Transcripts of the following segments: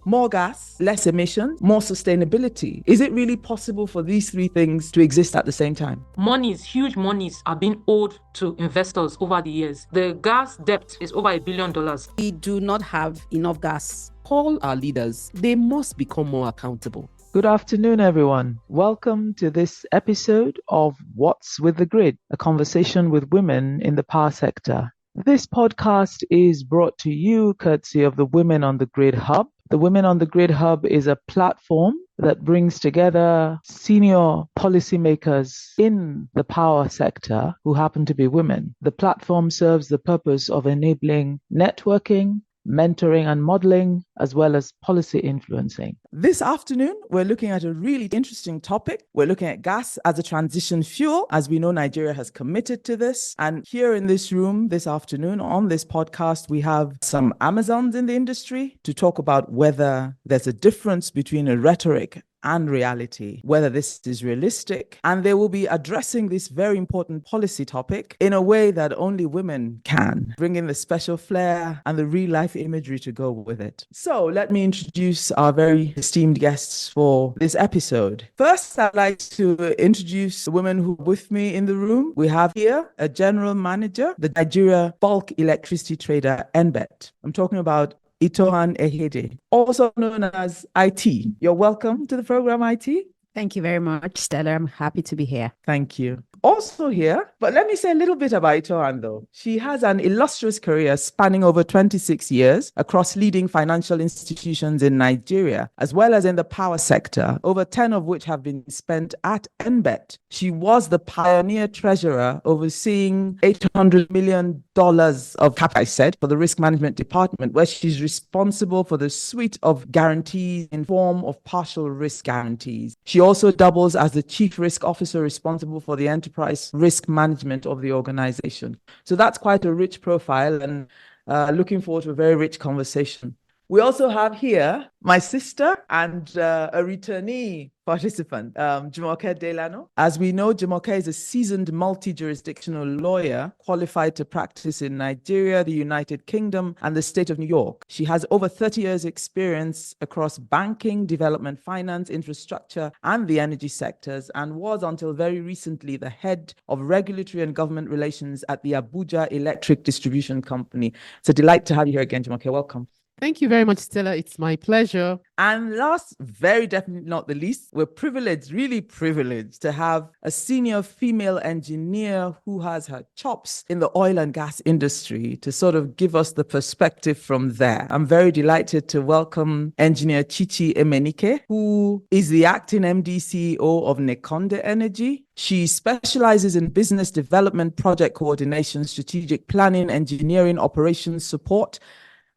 More gas, less emission, more sustainability. Is it really possible for these three things to exist at the same time? Huge monies are being owed to investors over the years. The gas debt is over $1 billion. We do not have enough gas. Call our leaders. They must become more accountable. Good afternoon, everyone. Welcome to this episode of What's with the Grid, a conversation with women in the power sector. This podcast is brought to you courtesy of the Women on the Grid Hub. The Women on the Grid Hub is a platform that brings together senior policymakers in the power sector who happen to be women. The platform serves the purpose of enabling networking, mentoring and modeling, as well as policy influencing. This afternoon, we're looking at a really interesting topic. We're looking at gas as a transition fuel. As we know, Nigeria has committed to this. And here in this room this afternoon on this podcast, we have some Amazons in the industry to talk about whether there's a difference between a rhetoric and reality, whether this is realistic. And they will be addressing this very important policy topic in a way that only women can, bring in the special flair and the real life imagery to go with it. So let me introduce our very esteemed guests for this episode. First, I'd like to introduce the women who are with me in the room. We have here a general manager, the Nigeria bulk electricity trader, NBET. I'm talking about Itohan Ehede, also known as IT. You're welcome to the program, IT. Thank you very much, Stella. I'm happy to be here. Thank you. Also here, but let me say a little bit about Itohan though. She has an illustrious career spanning over 26 years across leading financial institutions in Nigeria, as well as in the power sector, over 10 of which have been spent at NBET. She was the pioneer treasurer overseeing $800 million of capital set for the risk management department, where she's responsible for the suite of guarantees in form of partial risk guarantees. She also doubles as the chief risk officer responsible for the enterprise risk management of the organization. So that's quite a rich profile, and looking forward to a very rich conversation. We also have here my sister and a returnee participant, Jumoke Delano. As we know, Jumoke is a seasoned multi-jurisdictional lawyer qualified to practice in Nigeria, the United Kingdom, and the state of New York. She has over 30 years experience across banking, development, finance, infrastructure, and the energy sectors, and was until very recently the head of regulatory and government relations at the Abuja Electric Distribution Company. It's a delight to have you here again, Jumoke. Welcome. Thank you very much, Stella. It's my pleasure. And last, very definitely not the least, we're privileged, really privileged to have a senior female engineer who has her chops in the oil and gas industry to sort of give us the perspective from there. I'm very delighted to welcome engineer Chichi Emenike, who is the acting MD CEO of Nekonde Energy. She specializes in business development, project coordination, strategic planning, engineering, operations support,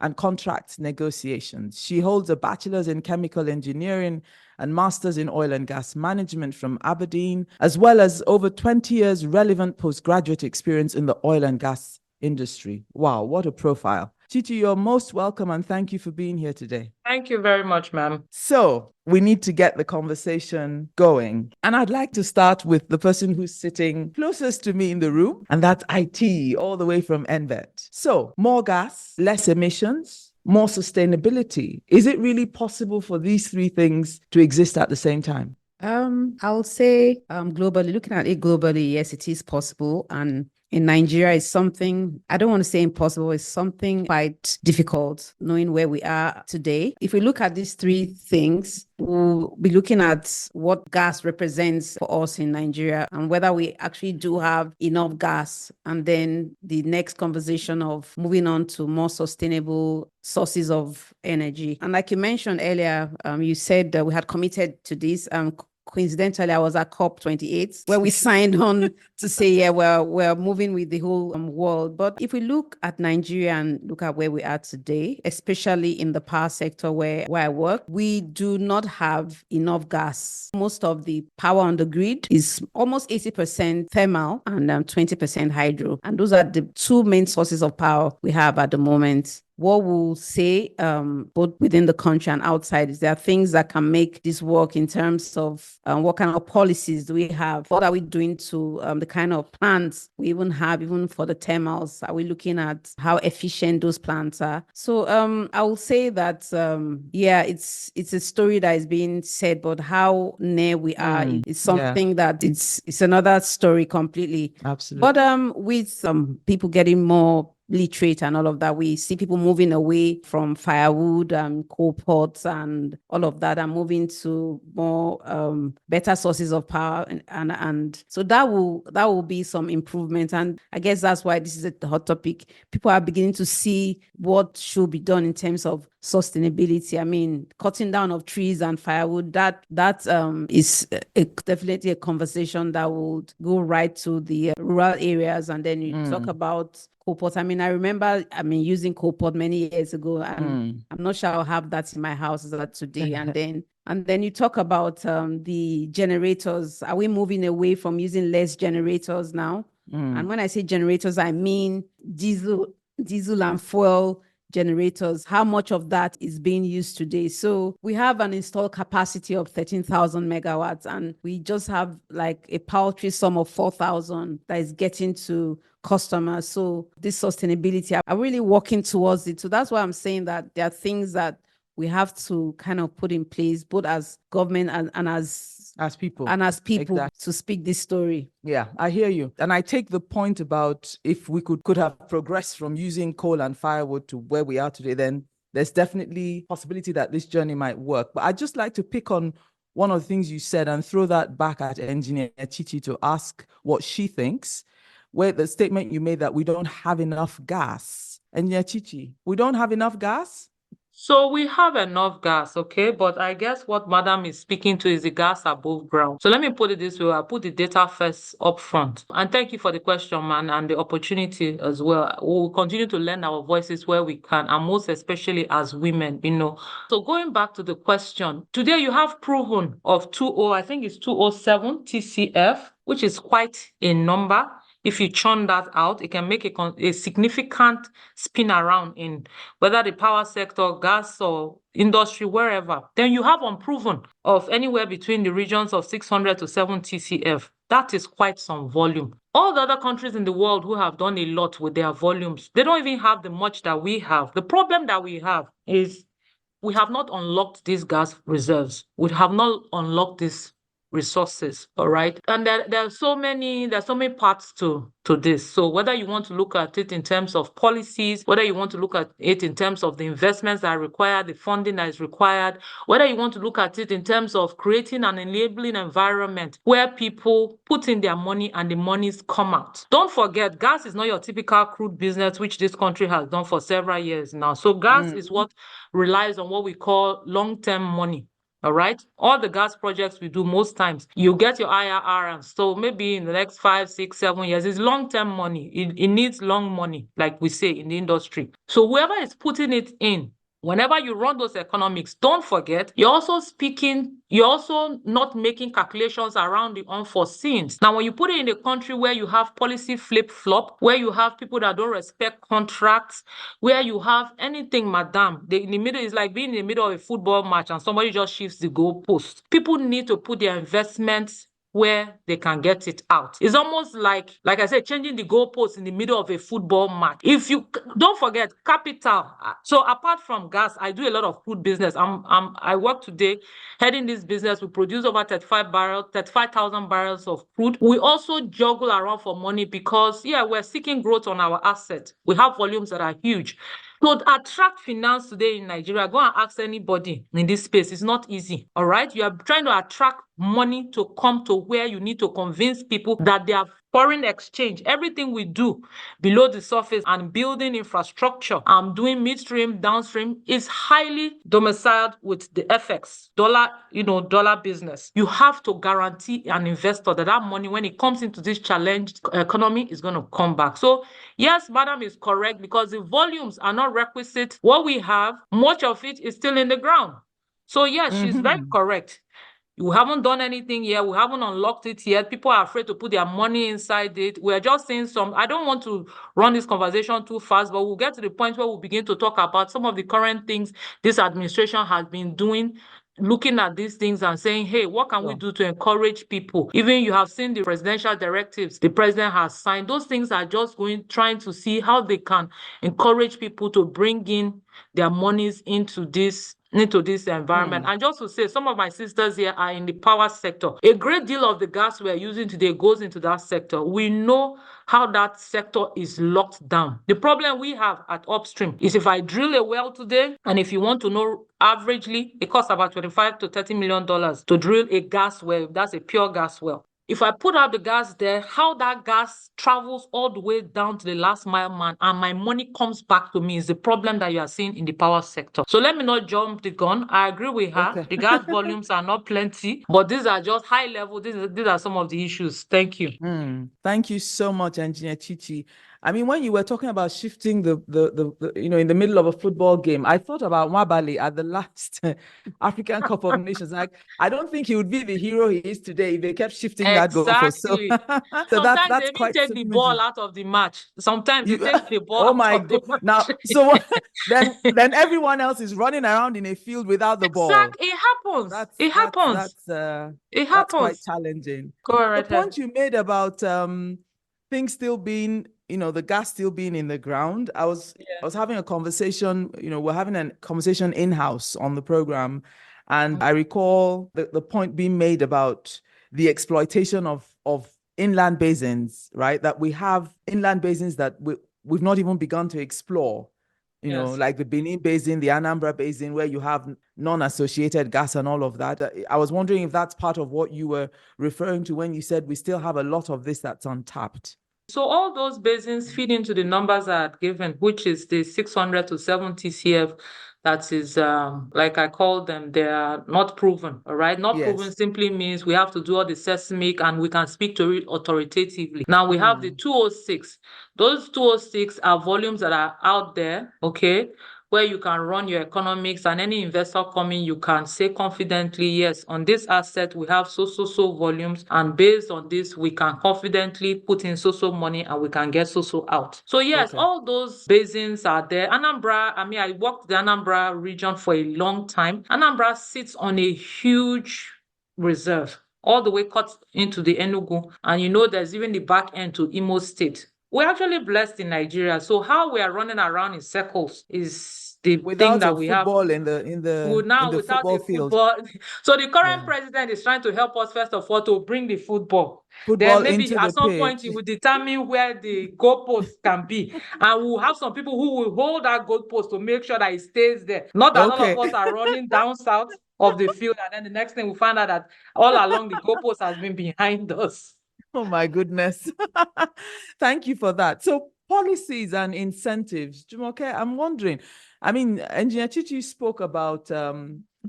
and contracts negotiations. She holds a bachelor's in chemical engineering and master's in oil and gas management from Aberdeen, as well as over 20 years relevant postgraduate experience in the oil and gas industry. Wow, what a profile. Chichi, you're most welcome and thank you for being here today. Thank you very much, ma'am. So we need to get the conversation going. And I'd like to start with the person who's sitting closest to me in the room, and that's IT, all the way from NBET. So more gas, less emissions, more sustainability. Is it really possible for these three things to exist at the same time? I'll say globally, looking at it globally, yes, it is possible. And in Nigeria, it's something, I don't want to say impossible, it's something quite difficult knowing where we are today. If we look at these three things, we'll be looking at what gas represents for us in Nigeria and whether we actually do have enough gas. And then the next conversation of moving on to more sustainable sources of energy. And like you mentioned earlier, you said that we had committed to this. Coincidentally, I was at COP28 where we signed on to say, yeah, we're moving with the whole world. But if we look at Nigeria and look at where we are today, especially in the power sector where I work, we do not have enough gas. Most of the power on the grid is almost 80% thermal and 20% hydro. And those are the two main sources of power we have at the moment what we'll say, both within the country and outside, is there are things that can make this work in terms of what kind of policies do we have? What are we doing to the kind of plants we even have, even for the thermals? Are we looking at how efficient those plants are? So I will say that, it's a story that is being said, but how near we are is something that it's another story completely. Absolutely. But with people getting more literate and all of that, we see people moving away from firewood and coal pots and all of that, and moving to more better sources of power, and so that will be some improvement. And I guess that's why this is a hot topic. People are beginning to see what should be done in terms of sustainability. I mean, cutting down of trees and firewood, that is definitely a conversation that would go right to the rural areas. And then you talk about coal pot. I mean, I remember using coal pot many years ago, and I'm not sure I'll have that in my house as of today. And then you talk about the generators. Are we moving away from using less generators now? And when I say generators, I mean diesel and fuel generators. How much of that is being used today? So we have an installed capacity of 13,000 megawatts, and we just have like a paltry sum of 4,000 that is getting to customers. So this sustainability, I'm really working towards it. So that's why I'm saying that there are things that we have to kind of put in place, both as government and as people exactly, to speak this story. Yeah, I hear you. And I take the point about if we could have progressed from using coal and firewood to where we are today, then there's definitely possibility that this journey might work. But I'd just like to pick on one of the things you said and throw that back at Engineer Chichi to ask what she thinks, where the statement you made that we don't have enough gas. Engineer Chichi, we don't have enough gas? So we have enough gas, okay? But I guess what Madam is speaking to is the gas above ground. So let me put it this way. I'll put the data first up front. And thank you for the question, man, and the opportunity as well. We'll continue to lend our voices where we can, and most especially as women, So going back to the question, today you have proven of 20, I think it's 207 TCF, which is quite a number. If you churn that out, it can make a significant spin around in whether the power sector, gas, or industry, wherever. Then you have unproven of anywhere between the regions of 600 to 7 TCF. That is quite some volume. All the other countries in the world who have done a lot with their volumes, they don't even have the much that we have. The problem that we have is we have not unlocked these gas reserves. We have not unlocked these resources, all right? And there are so many parts to this. So whether you want to look at it in terms of policies, whether you want to look at it in terms of the investments that are required, the funding that is required, whether you want to look at it in terms of creating an enabling environment where people put in their money and the monies come out. Don't forget, gas is not your typical crude business, which this country has done for several years now. So gas is what relies on what we call long-term money. All right. All the gas projects we do, most times you get your IRR. And so maybe in the next 5, 6, 7 years, it's long-term money. It needs long money, like we say in the industry. So whoever is putting it in, whenever you run those economics, don't forget, you're also not making calculations around the unforeseen. Now, when you put it in a country where you have policy flip-flop, where you have people that don't respect contracts, where you have anything, madam, in the middle, is like being in the middle of a football match and somebody just shifts the goalpost. People need to put their investments where they can get it out. It's almost like I said, changing the goalposts in the middle of a football match. If you don't forget capital. So apart from gas, I do a lot of crude business. I work today heading this business. We produce over 35,000 barrels of crude. We also juggle around for money because we're seeking growth on our assets. We have volumes that are huge. To attract finance today in Nigeria, go and ask anybody in this space. It's not easy, all right? You are trying to attract money to come to where you need to convince people that they are foreign exchange. Everything we do below the surface and building infrastructure and doing midstream, downstream is highly domiciled with the FX, dollar business. You have to guarantee an investor that money, when it comes into this challenged economy, is going to come back. So yes, madam is correct, because the volumes are not requisite. What we have, much of it is still in the ground. So yes, she's very correct. We haven't done anything yet. We haven't unlocked it yet. People are afraid to put their money inside it. We're just saying I don't want to run this conversation too fast, but we'll get to the point where we'll begin to talk about some of the current things this administration has been doing, looking at these things and saying, hey, what can we do to encourage people? Even you have seen the presidential directives the president has signed. Those things are just trying to see how they can encourage people to bring in their monies into this environment. And just to say, some of my sisters here are in the power sector. A great deal of the gas we're using today goes into that sector. We know how that sector is locked down. The problem we have at upstream is if I drill a well today, and if you want to know, averagely, it costs about $25 to $30 million to drill a gas well. That's a pure gas well. If I put out the gas there, how that gas travels all the way down to the last mile man and my money comes back to me is the problem that you are seeing in the power sector. So let me not jump the gun. I agree with her. Okay. The gas volumes are not plenty, but these are just high level. These are some of the issues. Thank you. Thank you so much, Engineer Chichi. I mean, when you were talking about shifting the in the middle of a football game, I thought about Nwabali at the last African Cup of Nations. Like, I don't think he would be the hero he is today if they kept shifting that goalpost. So, sometimes that's they even quite take the ball out of the match. Sometimes they take the ball out of the match. Now, so then everyone else is running around in a field without the ball. Exactly, it happens. It happens. That's quite challenging. Correct. The point you made about things still being, the gas still being in the ground. I was having a conversation, we're having a conversation in-house on the program. And I recall the point being made about the exploitation of inland basins, right? That we have inland basins that we've not even begun to explore, like the Benin Basin, the Anambra Basin, where you have non-associated gas and all of that. I was wondering if that's part of what you were referring to when you said we still have a lot of this that's untapped. So all those basins feed into the numbers I had given, which is the 600 to 70 CF. That is, like I call them, they are not proven, all right? Not proven simply means we have to do all the seismic and we can speak to it authoritatively. Now we have the 206. Those 206 are volumes that are out there, okay, where you can run your economics, and any investor coming, you can say confidently, yes, on this asset, we have so volumes, and based on this, we can confidently put in so money and we can get so out. So yes, all those basins are there. Anambra, I worked the Anambra region for a long time. Anambra sits on a huge reserve, all the way cut into the Enugu, and there's even the back end to Imo State. We're actually blessed in Nigeria. So how we are running around in circles is the thing that we have. Without the football field. So the current president is trying to help us, first of all, to bring the football. Then maybe into at some point he will determine where the goalpost can be. And we'll have some people who will hold that goalpost to make sure that it stays there. Not that all of us are running down south of the field, and then the next thing we find out that all along the goalpost has been behind us. Oh my goodness. Thank you for that. So policies and incentives, Jumoke, I'm wondering, Engineer Chichi spoke about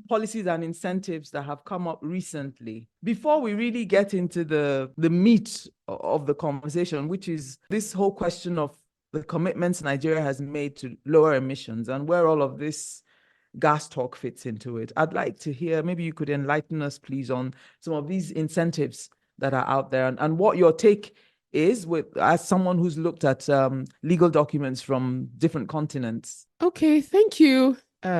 policies and incentives that have come up recently. Before we really get into the meat of the conversation, which is this whole question of the commitments Nigeria has made to lower emissions and where all of this gas talk fits into it, I'd like to hear, maybe you could enlighten us, please, on some of these incentives that are out there and what your take is as someone who's looked at legal documents from different continents. Okay, thank you,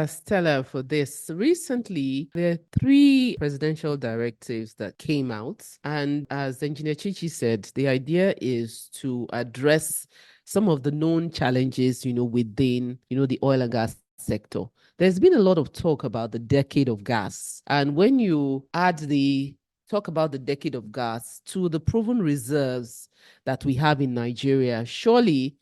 Stella, for this. Recently, there are 3 presidential directives that came out. And as Engineer Chichi said, the idea is to address some of the known challenges, within, the oil and gas sector. There's been a lot of talk about the decade of gas. And when you talk about the decade of gas to the proven reserves that we have in Nigeria, surely,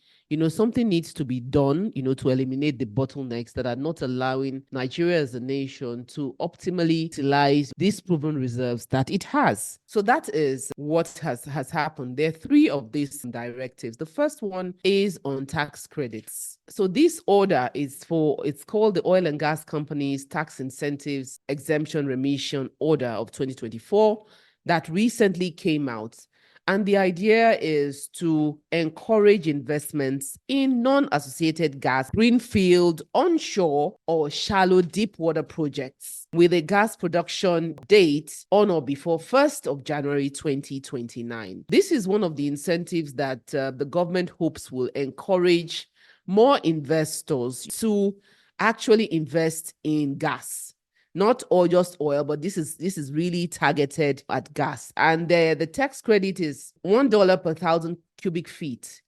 something needs to be done, to eliminate the bottlenecks that are not allowing Nigeria as a nation to optimally utilize these proven reserves that it has. So that is what has happened. There are 3 of these directives. The first one is on tax credits. So this order it's called the Oil and Gas Companies Tax Incentives Exemption Remission Order of 2024 that recently came out. And the idea is to encourage investments in non-associated gas, greenfield, onshore, or shallow deep water projects with a gas production date on or before 1st of January 2029. This is one of the incentives that the government hopes will encourage more investors to actually invest in gas. Not all just oil, but this is really targeted at gas. And the tax credit is $1 per 1,000 cubic feet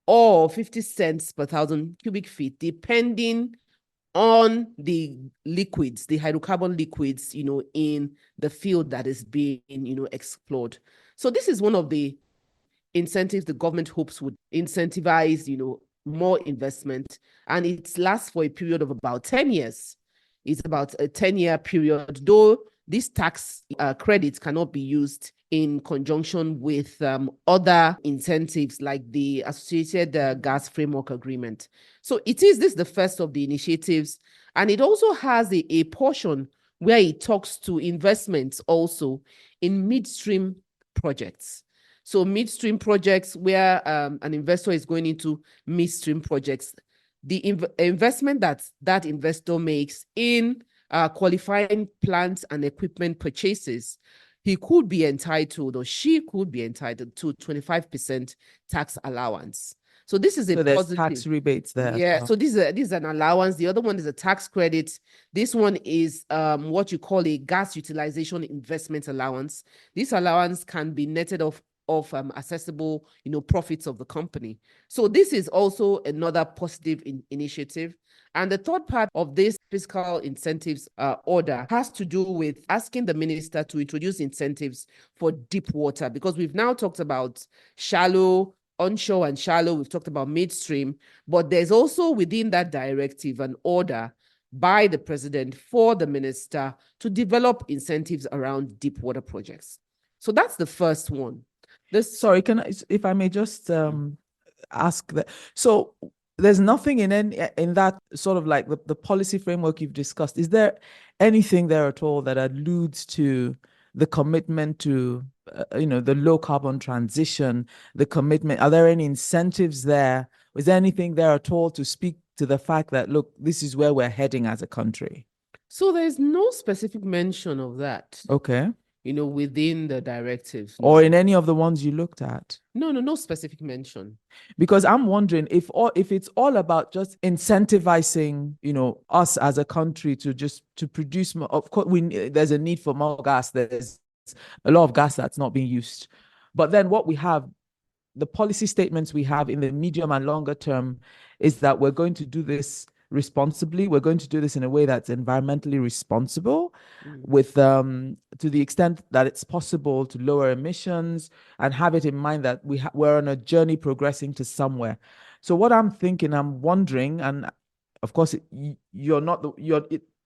or 50 cents per 1,000 cubic feet, depending on the liquids, the hydrocarbon liquids, in the field that is being, explored. So this is one of the incentives the government hopes would incentivize, more investment. And it lasts for a period of about 10 years. It's about a 10-year period, though these tax credits cannot be used in conjunction with other incentives like the Associated Gas Framework Agreement. So this is the first of the initiatives, and it also has a portion where it talks to investments also in midstream projects. So midstream projects where an investor is going into midstream projects, the investment that investor makes in qualifying plants and equipment purchases, he could be entitled or she could be entitled to 25% tax allowance. So this is a there's positive. tax rebates there. Yeah, so this is an allowance. The other one is a tax credit. This one is what you call a gas utilization investment allowance. This allowance can be netted off of accessible, profits of the company. So this is also another positive initiative. And the third part of this fiscal incentives order has to do with asking the minister to introduce incentives for deep water, because we've now talked about shallow, onshore and shallow. We've talked about midstream, but there's also within that directive an order by the president for the minister to develop incentives around deep water projects. So that's the first one. Sorry, if I may just ask that. So there's nothing in that sort of like the policy framework you've discussed. Is there anything there at all that alludes to the commitment to, the low carbon transition, the commitment? Are there any incentives there? Is there anything there at all to speak to the fact that, look, this is where we're heading as a country? So there's no specific mention of that. Okay. Within the directives. Or in any of the ones you looked at? No specific mention. Because I'm wondering if it's all about just incentivizing, us as a country to produce more. Of course, there's a need for more gas. There's a lot of gas that's not being used. But then what we have, the policy statements we have in the medium and longer term, is that we're going to do this responsibly. We're going to do this in a way that's environmentally responsible, with to the extent that it's possible to lower emissions, and have it in mind that we're on a journey progressing to somewhere. So what I'm wondering, and of course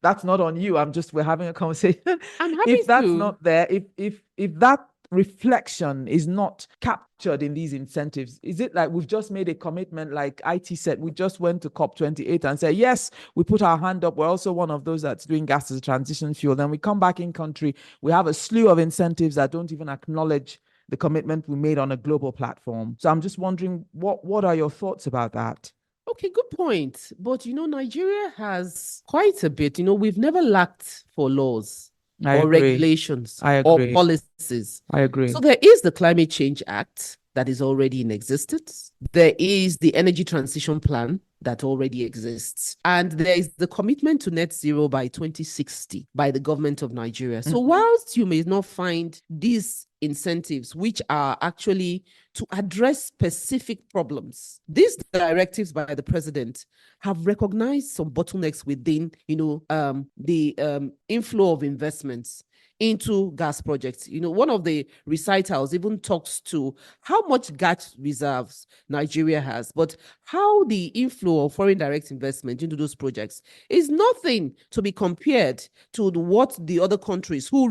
that's not on you. We're having a conversation. I'm happy if that's to. not there, if that reflection is not captured in these incentives, is it like we've just made a commitment, like IT said, we just went to COP28 and said, yes, we put our hand up, we're also one of those that's doing gas as a transition fuel, then we come back in country, we have a slew of incentives that don't even acknowledge the commitment we made on a global platform. So I'm just wondering, what are your thoughts about that? Okay, good point. But Nigeria has quite a bit. We've never lacked for laws or regulations or policies. I agree. So there is the Climate Change Act that is already in existence. There is the Energy Transition Plan that already exists. And there is the commitment to net zero by 2060 by the government of Nigeria. So whilst you may not find these incentives, which are actually to address specific problems, these directives by the president have recognized some bottlenecks within, the inflow of investments into gas projects. One of the recitals even talks to how much gas reserves Nigeria has, but how the inflow of foreign direct investment into those projects is nothing to be compared to what the other countries who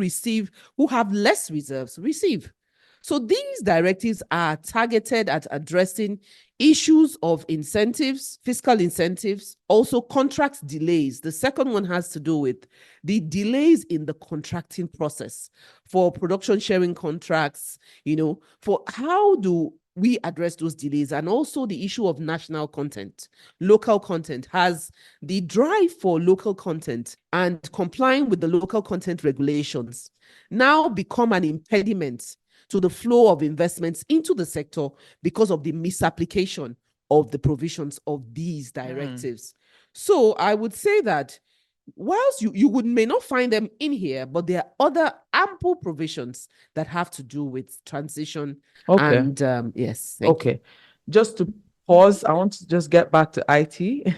have less reserves receive. So these directives are targeted at addressing issues of incentives, fiscal incentives, also contract delays. The second one has to do with the delays in the contracting process for production sharing contracts, for how do we address those delays, and also the issue of national content. Local content has the drive for local content and complying with the local content regulations now become an impediment to the flow of investments into the sector because of the misapplication of the provisions of these directives. So I would say that whilst you may not find them in here, but there are other ample provisions that have to do with transition. Okay. And yes. Thank you. Okay. Just to pause, I want to just get back to IT.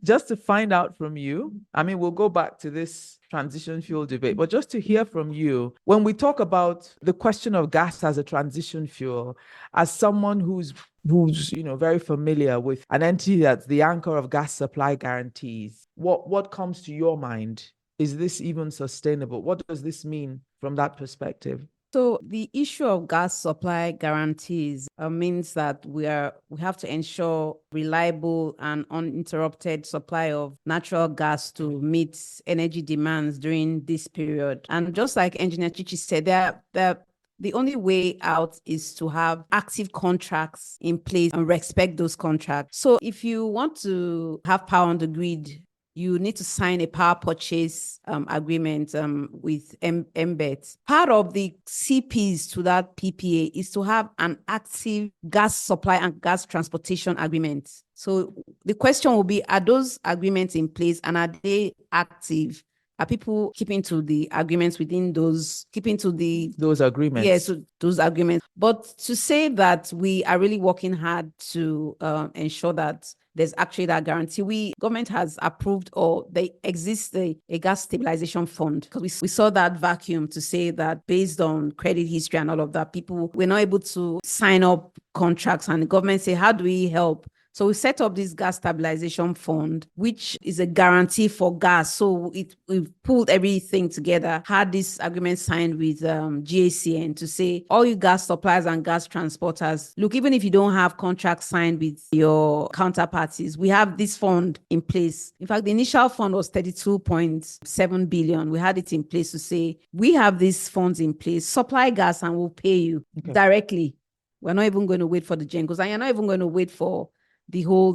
Just to find out from you, I mean, we'll go back to this transition fuel debate, but just to hear from you, when we talk about the question of gas as a transition fuel, as someone who's very familiar with an entity that's the anchor of gas supply guarantees, what comes to your mind? Is this even sustainable? What does this mean from that perspective? So the issue of gas supply guarantees means that we have to ensure reliable and uninterrupted supply of natural gas to meet energy demands during this period. And just like Engineer Chichi said, the only way out is to have active contracts in place and respect those contracts. So if you want to have power on the grid, you need to sign a power purchase agreement with MBET. Part of the CPs to that PPA is to have an active gas supply and gas transportation agreement. So the question will be, are those agreements in place and are they active? Are people keeping to the agreements within those agreements? Yes, so those agreements. But to say that we are really working hard to ensure that there's actually that guarantee. Government has approved, or they exist a gas stabilization fund, because we saw that vacuum to say that based on credit history and all of that, people were not able to sign up contracts, and the government say, how do we help? So we set up this gas stabilization fund, which is a guarantee for gas. So we've pulled everything together, had this agreement signed with GACN to say, all you gas suppliers and gas transporters, look, even if you don't have contracts signed with your counterparties, we have this fund in place. In fact, the initial fund was 32.7 billion. We had it in place to say, we have these funds in place, supply gas and we'll pay you directly. We're not even going to wait for the GENCOs, and you're not even going to wait for the whole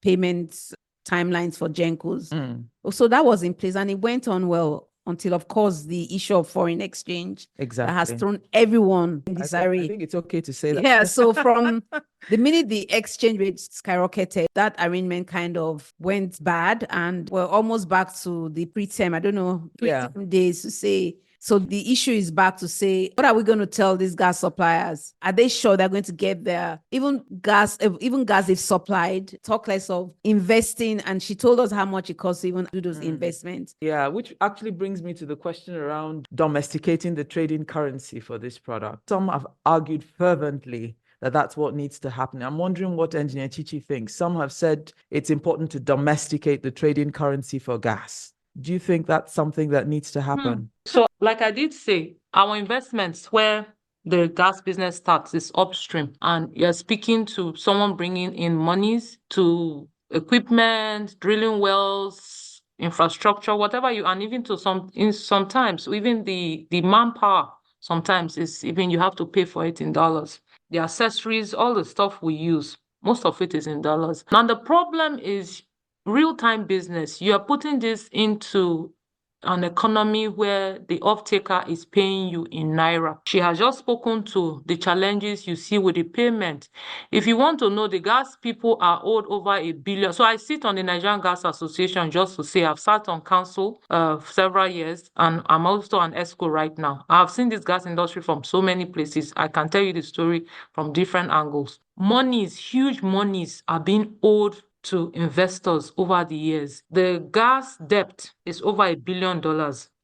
payments timelines for GENCOs. So that was in place, and it went on well until, of course, the issue of foreign exchange that has thrown everyone in disarray. I think it's okay to say that. Yeah, so from the minute the exchange rate skyrocketed, that arrangement kind of went bad, and we're almost back to the pre-term, I don't know, pre-term days to say. So the issue is back to say, what are we going to tell these gas suppliers? Are they sure they're going to get their even gas they've supplied? Talk less of investing. And she told us how much it costs to even do those investments. Yeah, which actually brings me to the question around domesticating the trading currency for this product. Some have argued fervently that that's what needs to happen. I'm wondering what Engineer Chichi thinks. Some have said it's important to domesticate the trading currency for gas. Do you think that's something that needs to happen? So, like I did say, our investments where the gas business starts is upstream, and you're speaking to someone bringing in monies to equipment, drilling wells, infrastructure, whatever and even to sometimes even the manpower. Sometimes is even you have to pay for it in dollars. The accessories, all the stuff we use, most of it is in dollars. Now the problem is real-time business. You are putting this into an economy where the off-taker is paying you in naira. She has just spoken to the challenges you see with the payment. If you want to know, the gas people are owed over $1 billion. So I sit on the Nigerian Gas Association, just to say I've sat on council several years, and I'm also an ESCO right now. I've seen this gas industry from so many places. I can tell you the story from different angles. Huge monies are being owed to investors over the years. The gas debt is over $1 billion.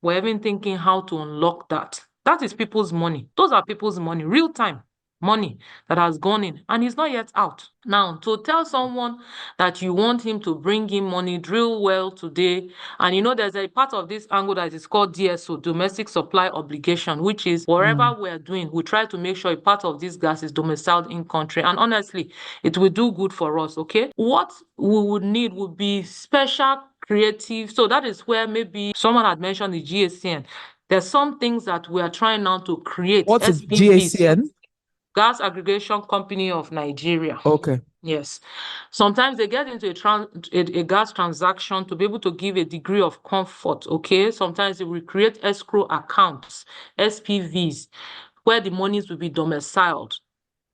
We're even thinking how to unlock that. That is people's money. Those are people's money, real time money that has gone in, and he's not yet out. Now, to tell someone that you want him to bring in money, drill well today, and you know there's a part of this angle that is called DSO, domestic supply obligation, which is whatever we're doing, we try to make sure a part of this gas is domiciled in country. And honestly, it will do good for us, okay? What we would need would be special creative. So that is where maybe someone had mentioned the GACN. There's some things that we are trying now to create. What's a SPVs, GACN? Gas Aggregation Company of Nigeria. Okay. Yes. Sometimes they get into a gas transaction to be able to give a degree of comfort, okay? Sometimes they will create escrow accounts, SPVs, where the monies will be domiciled.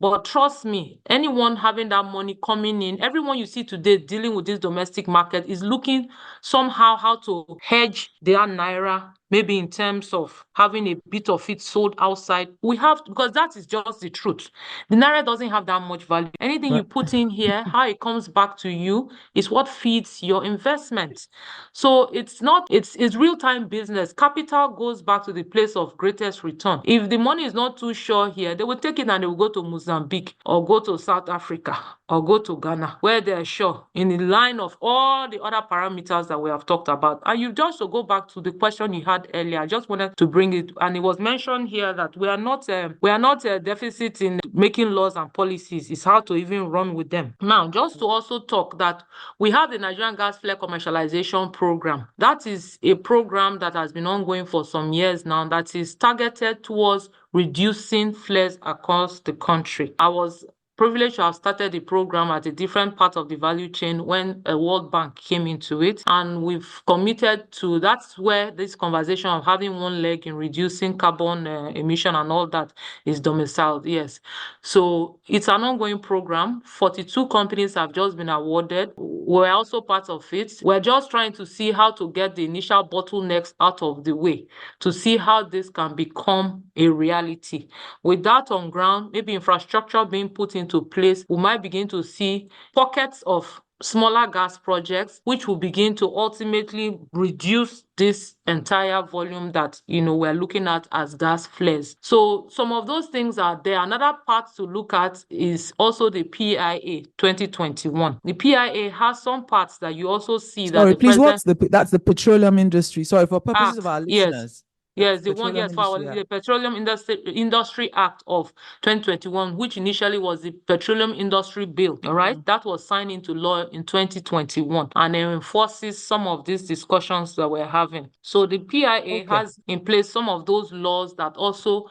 But trust me, anyone having that money coming in, everyone you see today dealing with this domestic market is looking somehow how to hedge their naira, maybe in terms of having a bit of it sold outside. We have, because that is just the truth. The naira doesn't have that much value. Anything you put in here, how it comes back to you is what feeds your investment. So it's real-time business. Capital goes back to the place of greatest return. If the money is not too sure here, they will take it and they will go to Mozambique or go to South Africa or go to Ghana, where they're sure in the line of all the other parameters that we have talked about. And you just to go back to the question you had earlier, I just wanted to bring it, and it was mentioned here that we are not a deficit in making laws and policies. It's how to even run with them. Now, just to also talk that we have the Nigerian Gas Flare Commercialization Program. That is a program that has been ongoing for some years now that is targeted towards reducing flares across the country. I was privileged to have started the program at a different part of the value chain when a World Bank came into it, and we've committed to, that's where this conversation of having one leg in reducing carbon emission and all that is domiciled. Yes, so it's an ongoing program. 42 companies have just been awarded. We're also part of it. We're just trying to see how to get the initial bottlenecks out of the way to see how this can become a reality. With that on ground, maybe infrastructure being put into place, we might begin to see pockets of smaller gas projects, which will begin to ultimately reduce this entire volume that we're looking at as gas flares. So some of those things are there. Another part to look at is also the PIA 2021. The PIA has some parts that you also see that Sorry, the please, president... that's the petroleum industry. Sorry, for purposes of our Yes. listeners. Yes, the one, yes, for the Petroleum Industry Act of 2021, which initially was the Petroleum Industry Bill, all right? That was signed into law in 2021, and it enforces some of these discussions that we're having. So the PIA has in place some of those laws that also,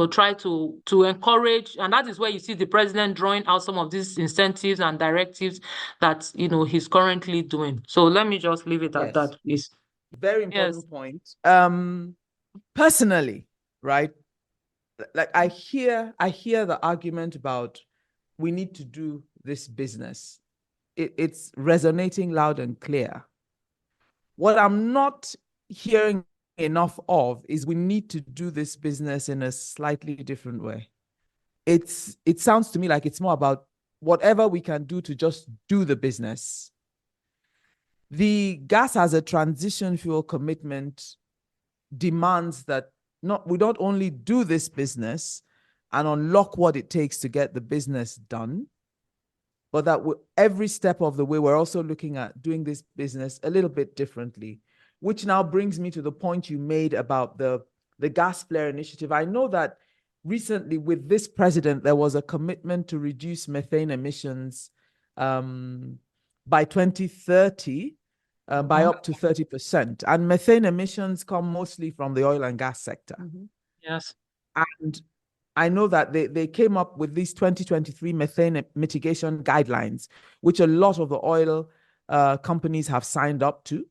try to encourage, and that is where you see the president drawing out some of these incentives and directives that, he's currently doing. So let me just leave it at that, please. Very important point. Personally, right? Like I hear the argument about we need to do this business. It's resonating loud and clear. What I'm not hearing enough of is we need to do this business in a slightly different way. It sounds to me like it's more about whatever we can do to just do the business. The gas as a transition fuel commitment demands that we don't only do this business and unlock what it takes to get the business done, but that every step of the way, we're also looking at doing this business a little bit differently, which now brings me to the point you made about the gas flare initiative. I know that recently with this president, there was a commitment to reduce methane emissions by 2030. By up to 30%. And methane emissions come mostly from the oil and gas sector. Yes. And I know that they came up with these 2023 methane mitigation guidelines, which a lot of the oil companies have signed up to.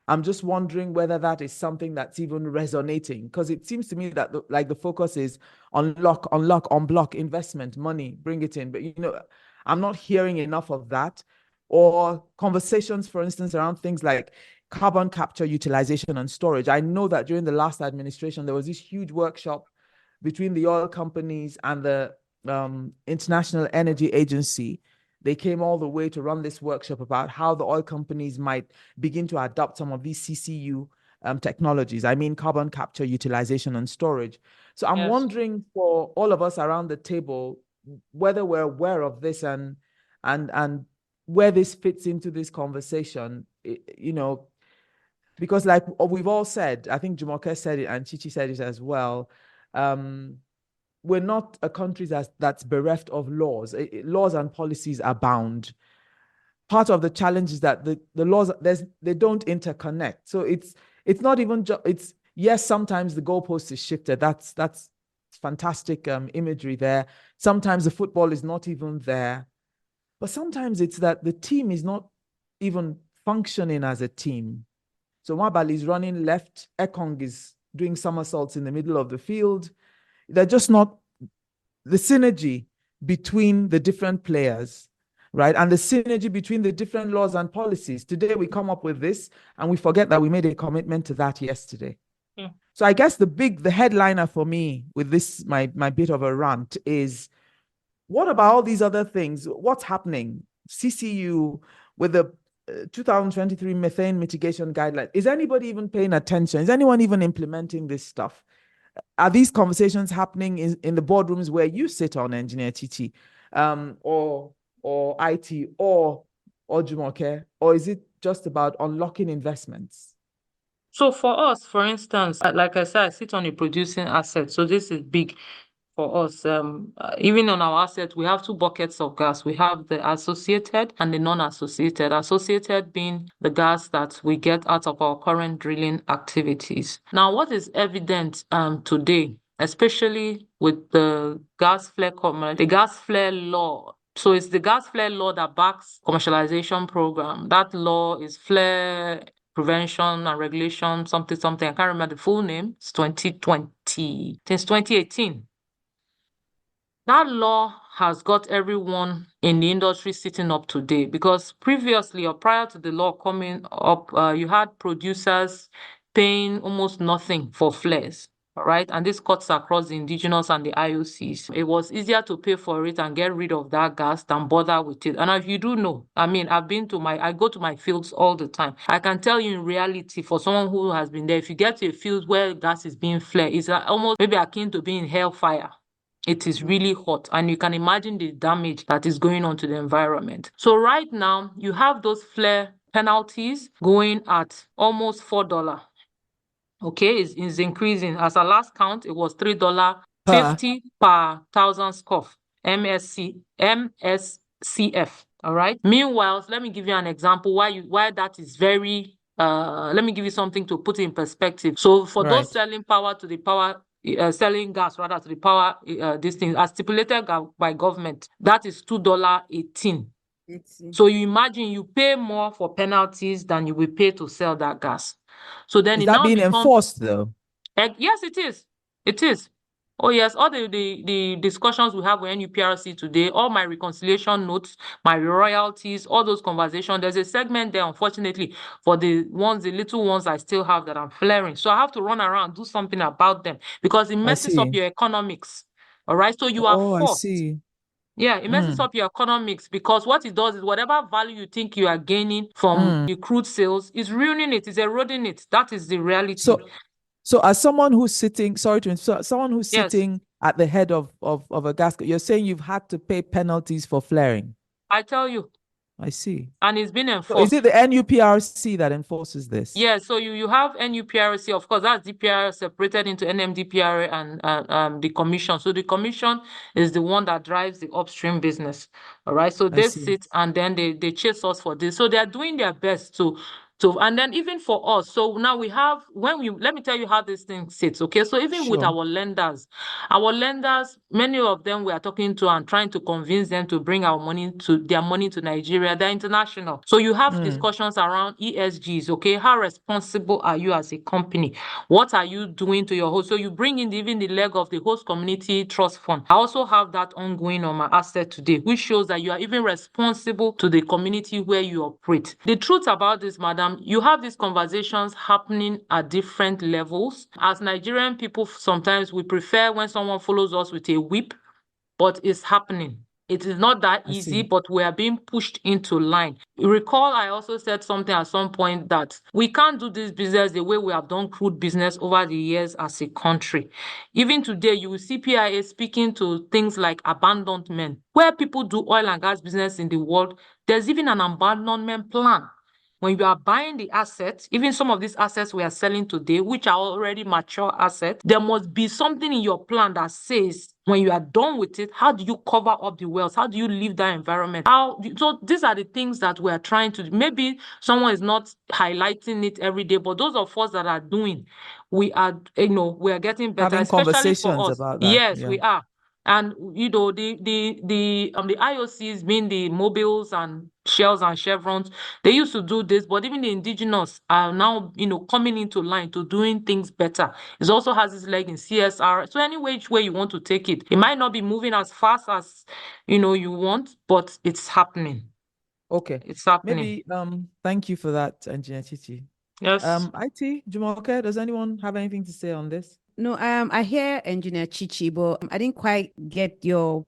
I'm just wondering whether that is something that's even resonating, because it seems to me that the focus is unblock investment, money, bring it in. But, I'm not hearing enough of that. Or conversations, for instance, around things like carbon capture, utilization, and storage. I know that during the last administration, there was this huge workshop between the oil companies and the International Energy Agency. They came all the way to run this workshop about how the oil companies might begin to adopt some of these CCU technologies. I mean, carbon capture, utilization, and storage. So I'm wondering for all of us around the table, whether we're aware of this and where this fits into this conversation, because like we've all said, I think Jumoke said it and Chichi said it as well, we're not a country that's bereft of laws. Laws and policies abound. Part of the challenge is that the laws, they don't interconnect. So it's not even yes, sometimes the goalpost is shifted. That's fantastic imagery there. Sometimes the football is not even there. But sometimes it's that the team is not even functioning as a team. So Mabali is running left, Ekong is doing somersaults in the middle of the field. They're just not the synergy between the different players, right? And the synergy between the different laws and policies. Today we come up with this and we forget that we made a commitment to that yesterday. Yeah. So I guess the headliner for me with this, my bit of a rant is, what about all these other things? What's happening? CCU with the 2023 methane mitigation guideline. Is anybody even paying attention? Is anyone even implementing this stuff? Are these conversations happening in the boardrooms where you sit on, Engineer Chichi, or IT, or Jumoke, or is it just about unlocking investments? So for us, for instance, like I said, I sit on a producing asset. So this is big for us. Even on our asset, we have two buckets of gas. We have the associated and the non-associated. Associated being the gas that we get out of our current drilling activities. Now, what is evident today, especially with the gas flare the gas flare law. So it's the gas flare law that backs commercialization program. That law is flare prevention and regulation, something. I can't remember the full name. It's 2020, since 2018. That law has got everyone in the industry sitting up today, because previously or prior to the law coming up, you had producers paying almost nothing for flares. All right. And this cuts across the indigenous and the IOCs. It was easier to pay for it and get rid of that gas than bother with it. And if you do know, I mean, I go to my fields all the time. I can tell you in reality, for someone who has been there, if you get to a field where gas is being flared, it's almost maybe akin to being hellfire. It is really hot, and you can imagine the damage that is going on to the environment. So right now, you have those flare penalties going at almost $4. Okay, it's increasing. As a last count, it was $3.50 per thousand scoff, MSCF. All right. Meanwhile, let me give you an example why that is very. Let me give you something to put in perspective. So for those selling power to the power. Selling gas rather to the power, this thing as stipulated by government, that is $2.18. So you imagine you pay more for penalties than you will pay to sell that gas. So then is that being enforced though? Yes, it is. It is. Oh yes, all the discussions we have with NUPRC today, all my reconciliation notes, my royalties, all those conversations, there's a segment there, unfortunately, for the little ones I still have that I'm flaring. So I have to run around and do something about them, because it messes up your economics. All right, so you are forced. I see. Yeah, it messes up your economics, because what it does is whatever value you think you are gaining from the crude sales is ruining it, is eroding it. That is the reality. So as someone who's sitting, sitting at the head of a gasket, you're saying you've had to pay penalties for flaring? I tell you. I see. And it's been enforced. So is it the NUPRC that enforces this? Yeah, so you have NUPRC, of course, that's DPR separated into NMDPRA and the commission. So the commission is the one that drives the upstream business. All right. So they sit and then they chase us for this. So they're doing their best to and then even for us. So now we have, let me tell you how this thing sits. Okay. So even with our lenders, many of them we are talking to and trying to convince them to bring their money to Nigeria. They're international. So you have discussions around ESGs. Okay. How responsible are you as a company? What are you doing to your host? So you bring in even the leg of the host community trust fund. I also have that ongoing on my asset today, which shows that you are even responsible to the community where you operate. The truth about this, madam, you have these conversations happening at different levels. As Nigerian people, sometimes we prefer when someone follows us with a whip, but it's happening. It is not that I easy, see. but we are being pushed into line. You recall I also said something at some point that we can't do this business the way we have done crude business over the years as a country. Even today, you will see PIA speaking to things like abandonment. Where people do oil and gas business in the world, there's even an abandonment plan. When you are buying the assets, even some of these assets we are selling today, which are already mature assets, there must be something in your plan that says when you are done with it, how do you cover up the wells? How do you leave that environment? So these are the things that we are trying to do. Maybe someone is not highlighting it every day, but those of us that are doing, we are getting better, Having especially for conversations us. about that. Yes, Yeah. we are. And the IOCs, being the Mobiles and Shells and Chevrons, they used to do this, but even the indigenous are now coming into line to doing things better. It also has its leg in CSR. So any which way you want to take it, it might not be moving as fast as you want, but it's happening. Okay. It's happening. Maybe thank you for that, Engineer Chichi. Yes. IT, Jumoke, does anyone have anything to say on this? No, I hear Engineer Chichi, but I didn't quite get your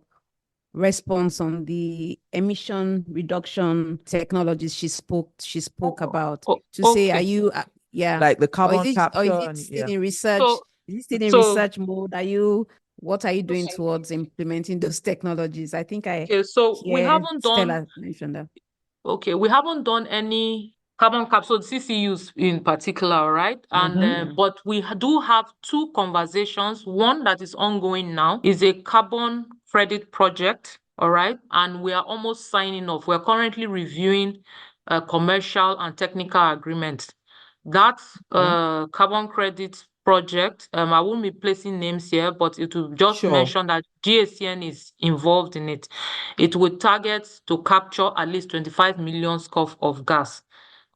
response on the emission reduction technologies she spoke about. To say, are Okay. you Like the or carbon is capture it and still yeah. in research? So Is it still in so research mode? What are you doing towards implementing those technologies? I think I okay, so we hear haven't done Stella mention that. Okay, we haven't done any carbon capture, CCUs in particular, right? And but we do have two conversations. One that is ongoing now is a carbon credit project, all right? And we are almost signing off. We're currently reviewing commercial and technical agreements. That carbon credit project, I won't be placing names here, but it will just Sure. mention that GACN is involved in it. It will target to capture at least 25 million scoff of gas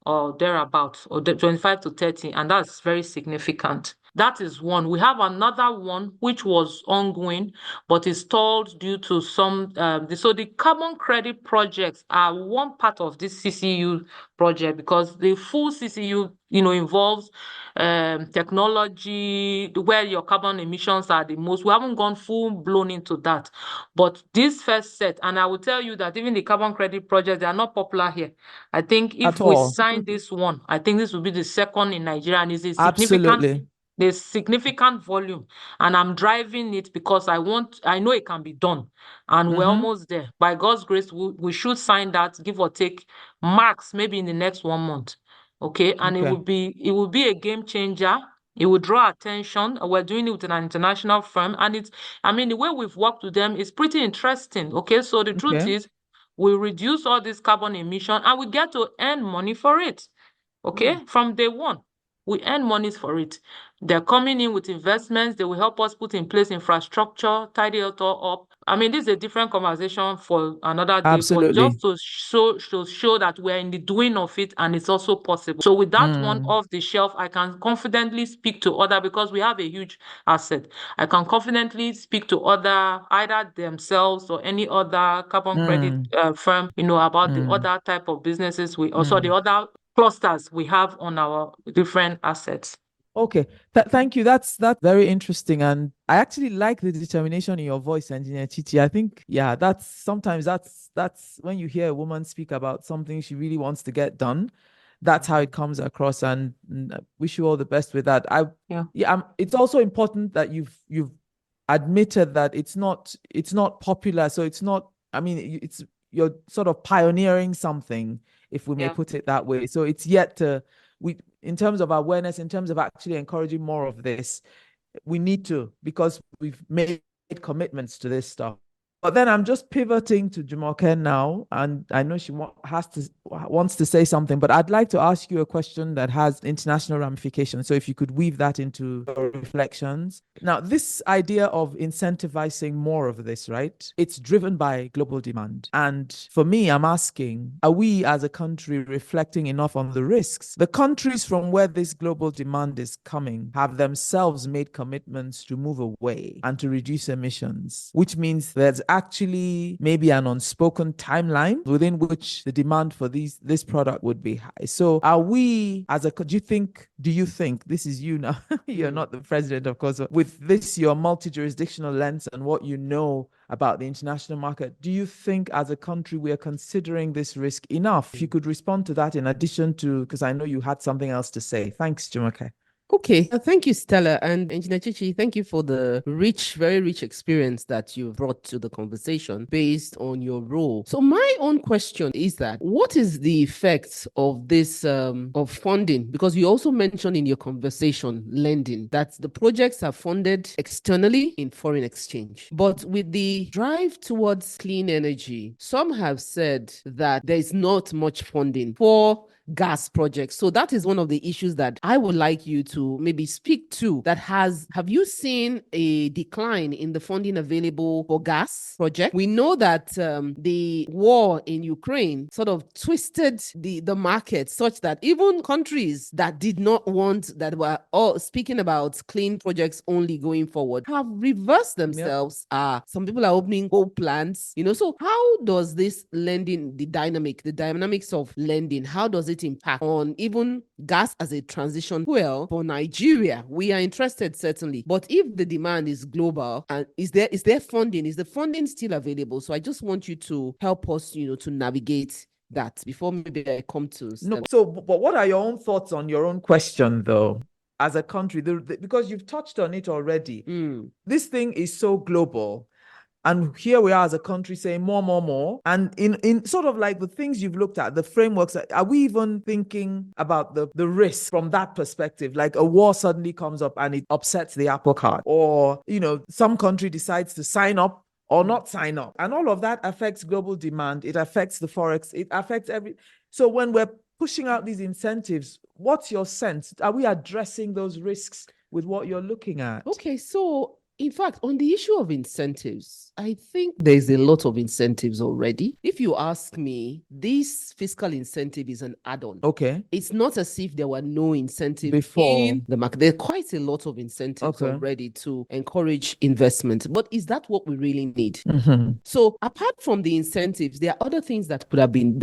or thereabouts, or 25 to 30, and that's very significant. That is one. We have another one which was ongoing, but is stalled due to some. So the carbon credit projects are one part of this CCU project, because the full CCU, involves technology where your carbon emissions are the most. We haven't gone full blown into that, but this first set, and I will tell you that even the carbon credit projects, they are not popular here. I think if At we all. sign this one, I think this will be the second in Nigeria, and it's a Absolutely. there's significant volume, and I'm driving it because I know it can be done, and we're almost there. By God's grace, we should sign that, give or take, max maybe in the next 1 month. Okay, and it will be a game changer. It will draw attention. We're doing it with an international firm, and the way we've worked with them is pretty interesting. Okay, so the truth is, we reduce all this carbon emission, and we get to earn money for it. Okay, from day one, we earn monies for it. They're coming in with investments. They will help us put in place infrastructure, tidy it all up. This is a different conversation for another day, but Absolutely. just to show that we're in the doing of it, and it's also possible. So with that one off the shelf, I can confidently speak to other, because we have a huge asset. I can confidently speak to other, either themselves or any other carbon credit firm, about the other type of businesses the other clusters we have on our different assets. Okay, thank you. That's very interesting, and I actually like the determination in your voice, Engineer Chichi. I think, yeah, that's when you hear a woman speak about something she really wants to get done. That's how it comes across, and I wish you all the best with that. It's also important that you've admitted that it's not popular, so it's not. You're sort of pioneering something, if we may put it that way. So it's yet to in terms of awareness, in terms of actually encouraging more of this, we need to, because we've made commitments to this stuff. But then I'm just pivoting to Jumoke now, and I know she wants to say something, but I'd like to ask you a question that has international ramifications. So if you could weave that into your reflections. Now, this idea of incentivizing more of this, right? It's driven by global demand. And for me, I'm asking, are we as a country reflecting enough on the risks? The countries from where this global demand is coming have themselves made commitments to move away and to reduce emissions, which means there's actually maybe an unspoken timeline within which the demand for this product would be high. So are we as a, do you think, this is you now, you're not the president, of course, with this, your multi-jurisdictional lens and what you know about the international market. Do you think as a country we are considering this risk enough? If you could respond to that in addition to, because I know you had something else to say. Thanks, Jumoke. Okay, thank you, Stella. And Engineer Chichi, thank you for the very rich experience that you brought to the conversation based on your role. So my own question is that what is the effect of this of funding? Because you also mentioned in your conversation lending that the projects are funded externally in foreign exchange. But with the drive towards clean energy, some have said that there is not much funding for gas projects. So that is one of the issues that I would like you to maybe speak to. Have you seen a decline in the funding available for gas projects? We know that the war in Ukraine sort of twisted the market such that even countries that did not want, that were all speaking about clean projects only going forward, have reversed themselves. Some people are opening coal plants, so how does this lending, the dynamics of lending, how does it impact on even gas as a transition fuel for Nigeria? We are interested, certainly, but if the demand is global, and is there funding? Is the funding still available? So I just want you to help us, to navigate that before maybe I come to Stella. No, so, but what are your own thoughts on your own question, though? As a country, because you've touched on it already, this thing is so global. And here we are as a country saying more. And in sort of like the things you've looked at, the frameworks, are we even thinking about the risk from that perspective? Like a war suddenly comes up and it upsets the apple cart, or, some country decides to sign up or not sign up. And all of that affects global demand. It affects the forex. It affects So when we're pushing out these incentives, what's your sense? Are we addressing those risks with what you're looking at? Okay, so in fact, on the issue of incentives, I think there's a lot of incentives already. If you ask me, this fiscal incentive is an add-on. Okay. It's not as if there were no incentives before in the market. There are quite a lot of incentives already to encourage investment. But is that what we really need? So apart from the incentives, there are other things that could have been,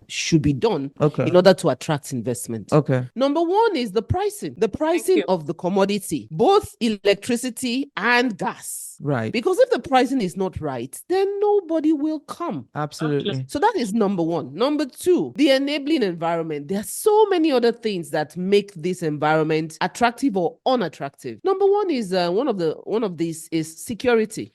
should be done in order to attract investment. Number one is the pricing. The pricing of the commodity, both electricity and gas. Right. Because if the pricing is not right, then nobody will come. Absolutely. So that is number one. Number two, the enabling environment. There are so many other things that make this environment attractive or unattractive. Number one is one of these is security.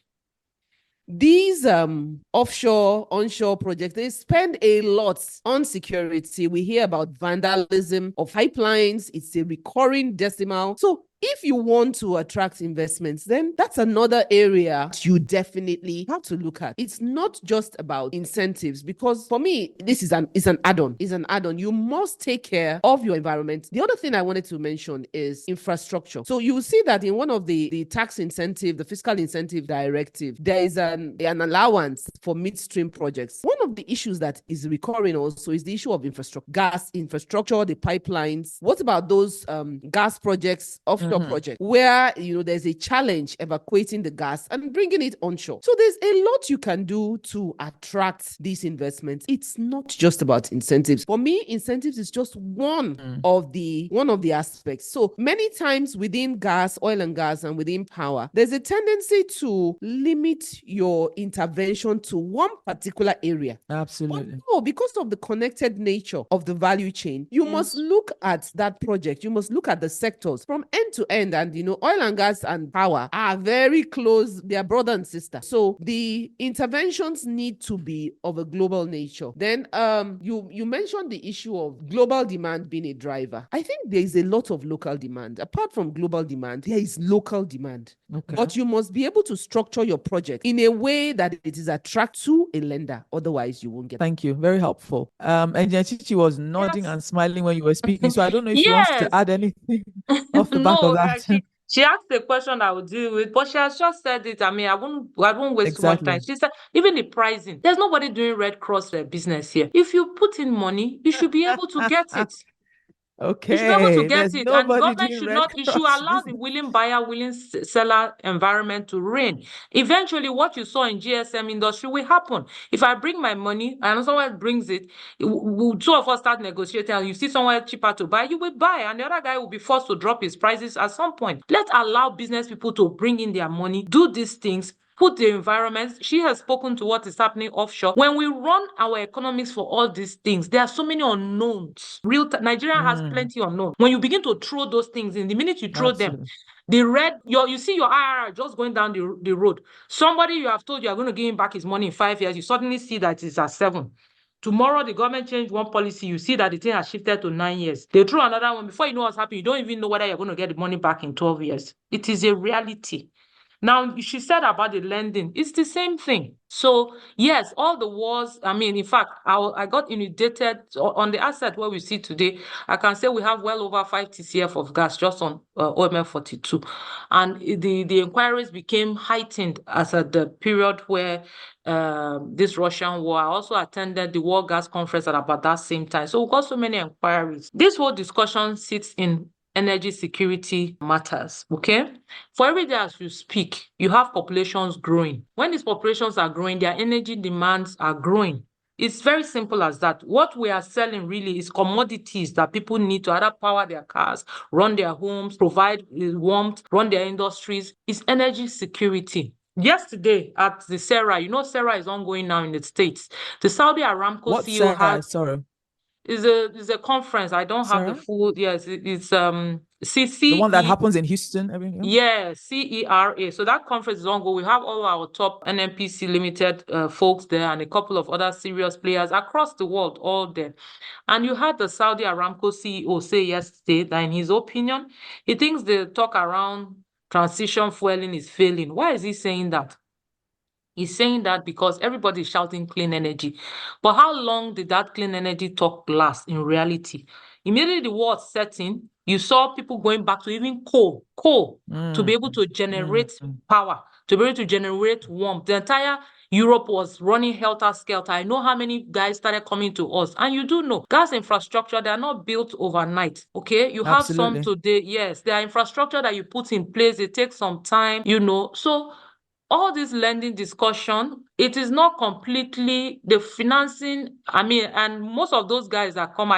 These offshore, onshore projects, they spend a lot on security. We hear about vandalism of pipelines. It's a recurring decimal. So if you want to attract investments, then that's another area you definitely have to look at. It's not just about incentives, because for me, this is an add-on. It's an add-on. You must take care of your environment. The other thing I wanted to mention is infrastructure. So you will see that in one of the tax incentive, the fiscal incentive directive, there is an allowance for midstream projects. One of the issues that is recurring also is the issue of infrastructure, gas infrastructure, the pipelines. What about those gas projects, offshore project, where there's a challenge evacuating the gas and bringing it onshore? So there's a lot you can do to attract these investments. It's not just about incentives. For me, incentives is just one of the aspects. So many times within gas, oil and gas, and within power, there's a tendency to limit your intervention to one particular area. Absolutely. But no, because of the connected nature of the value chain, you must look at that project. You must look at the sectors from end to end. And oil and gas and power are very close. They are brother and sister. So the interventions need to be of a global nature. Then you mentioned the issue of global demand being a driver. I think there is a lot of local demand. Apart from global demand, there is local demand. But you must be able to structure your project in a way that it is attractive to a lender. Otherwise, you won't get. Thank you. Very helpful. And Chichi was nodding and smiling when you were speaking. So I don't know if she wants to add anything off the back of that. She asked a question I would deal with, but she has just said it. I mean, I won't waste too much time. She said, even the pricing, there's nobody doing Red Cross business here. If you put in money, you should be able to get it. You should be able to get it. And government should not allow the willing buyer, willing seller environment to reign. Eventually, what you saw in GSM industry will happen. If I bring my money and someone brings it, two of us start negotiating, and you see somewhere cheaper to buy, you will buy, and the other guy will be forced to drop his prices at some point. Let's allow business people to bring in their money, do these things, put the environment. She has spoken to what is happening offshore. When we run our economics for all these things, there are so many unknowns. Nigeria has plenty unknown. When you begin to throw those things in, the minute you throw them, Absolutely. you see your IRR just going down the road. Somebody you have told you are going to give him back his money in 5 years, you suddenly see that it's at 7. Tomorrow, the government changed one policy, you see that the thing has shifted to 9 years. They throw another one. Before you know what's happening, you don't even know whether you're going to get the money back in 12 years. It is a reality. Now, she said about the lending, it's the same thing. So, yes, all the wars, in fact, I got inundated on the asset where we see today. I can say we have well over 5 TCF of gas just on OML 42. And the inquiries became heightened as at the period where this Russian war. I also attended the World Gas Conference at about that same time. So we've got so many inquiries. This whole discussion sits in energy security matters, okay? For every day as you speak, you have populations growing. When these populations are growing, their energy demands are growing. It's very simple as that. What we are selling really is commodities that people need to either power their cars, run their homes, provide warmth, run their industries. It's energy security. Yesterday at the SERA, SERA is ongoing now in the States. The Saudi Aramco What CEO Sarah? had Sorry, is a conference. I don't have the Sarah? full. Yes, it's The one that CCE. happens in Houston every year? Yeah, CERA. So that conference is ongoing. We have all our top NNPC Limited folks there and a couple of other serious players across the world, all there. And you had the Saudi Aramco CEO say yesterday that in his opinion, he thinks the talk around transition fueling is failing. Why is he saying that? He's saying that because everybody is shouting clean energy. But how long did that clean energy talk last in reality? Immediately the war set in, you saw people going back to even coal to be able to generate power, to be able to generate warmth. The entire Europe was running helter-skelter. I know how many guys started coming to us. And you do know, gas infrastructure, they are not built overnight, okay? You have some Absolutely. today, yes. There are infrastructure that you put in place. It takes some time, So all this lending discussion, it is not completely the financing. And most of those guys that come,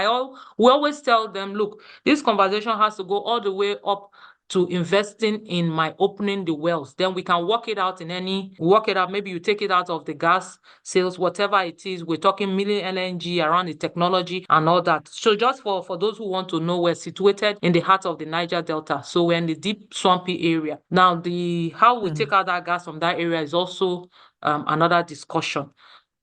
we always tell them, look, this conversation has to go all the way up to investing in my opening the wells. Then we can work it out maybe you take it out of the gas sales, whatever it is. We're talking million LNG around the technology and all that. So just for those who want to know, we're situated in the heart of the Niger Delta. So we're in the deep swampy area. Now, how we take out that gas from that area is also another discussion.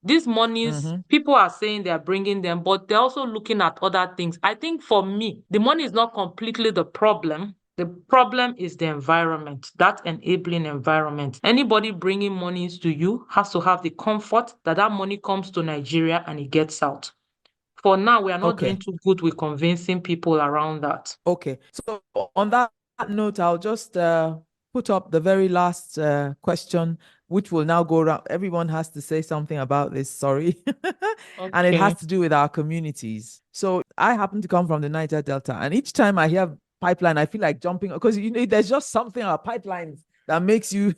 These monies, people are saying they're bringing them, but they're also looking at other things. I think for me, the money is not completely the problem. The problem is the environment, that enabling environment. Anybody bringing monies to you has to have the comfort that that money comes to Nigeria and it gets out. For now, we are not doing too good with convincing people around that. Okay. So on that note, I'll just put up the very last question, which will now go around. Everyone has to say something about this, sorry. And it has to do with our communities. So I happen to come from the Niger Delta, and each time I hear pipeline, I feel like jumping because there's just something about pipelines that makes you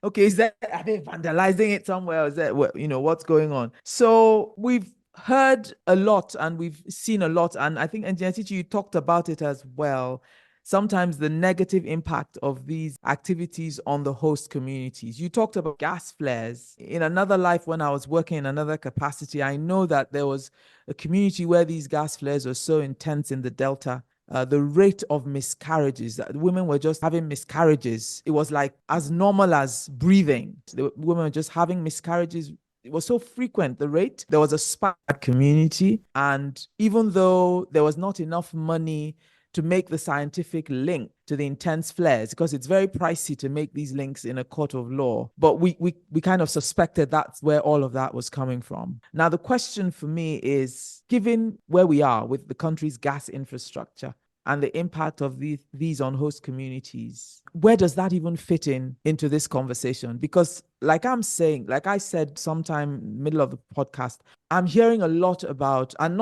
okay, are they vandalizing it somewhere? Or is that what's going on? So we've heard a lot and we've seen a lot, and I think Engineer Chichi, you talked about it as well. Sometimes the negative impact of these activities on the host communities. You talked about gas flares. In another life, when I was working in another capacity, I know that there was a community where these gas flares were so intense in the Delta. The rate of miscarriages, that women were just having miscarriages. It was like as normal as breathing. The women were just having miscarriages. It was so frequent, the rate. There was a spike community. And even though there was not enough money to make the scientific link to the intense flares, because it's very pricey to make these links in a court of law. But we kind of suspected that's where all of that was coming from. Now, the question for me is, given where we are with the country's gas infrastructure and the impact of these on host communities, where does that even fit into this conversation? Because like I said sometime middle of the podcast, I'm hearing a lot about, and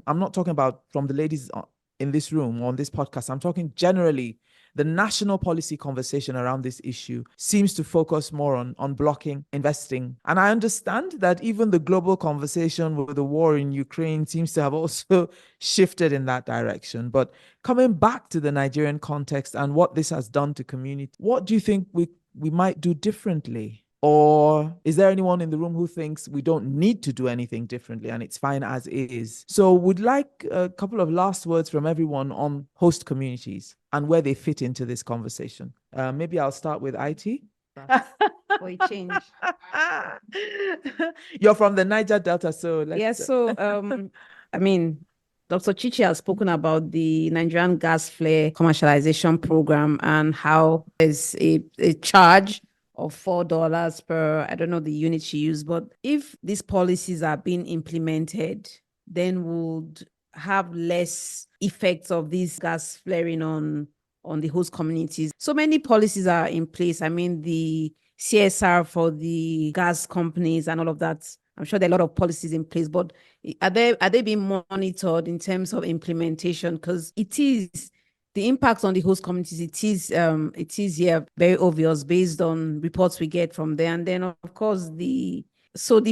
I'm not talking about from the ladies in this room on this podcast, I'm talking generally, the national policy conversation around this issue seems to focus more on blocking investing. And I understand that even the global conversation with the war in Ukraine seems to have also shifted in that direction. But coming back to the Nigerian context and what this has done to community, what do you think we might do differently? Or is there anyone in the room who thinks we don't need to do anything differently and it's fine as is? So would like a couple of last words from everyone on host communities and where they fit into this conversation. Maybe I'll start with IT. For a change. You're from the Niger Delta, so let's... Yeah, so I mean, Dr. Chichi has spoken about the Nigerian gas flare commercialization program and how there's a charge of $4 per, I don't know the unit she used, but if these policies are being implemented, then would have less effects of these gas flaring on the host communities. So many policies are in place. I mean, the CSR for the gas companies and all of that. I'm sure there are a lot of policies in place, but are they being monitored in terms of implementation? Because it is the impact on the host communities. It is very obvious based on reports we get from there. And then of course the